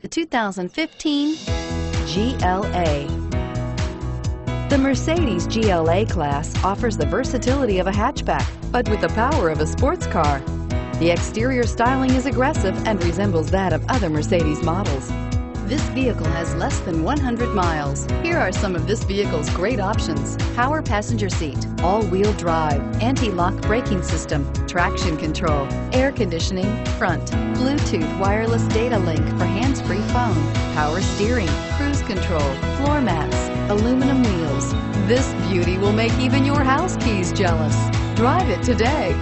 The 2015 GLA. The Mercedes GLA class offers the versatility of a hatchback, but with the power of a sports car. The exterior styling is aggressive and resembles that of other Mercedes models. This vehicle has less than 100 miles. Here are some of this vehicle's great options: power passenger seat, all-wheel drive, anti-lock braking system, traction control, air conditioning, front, Bluetooth wireless data link for hands-free phone, power steering, cruise control, floor mats, aluminum wheels. This beauty will make even your house keys jealous. Drive it today.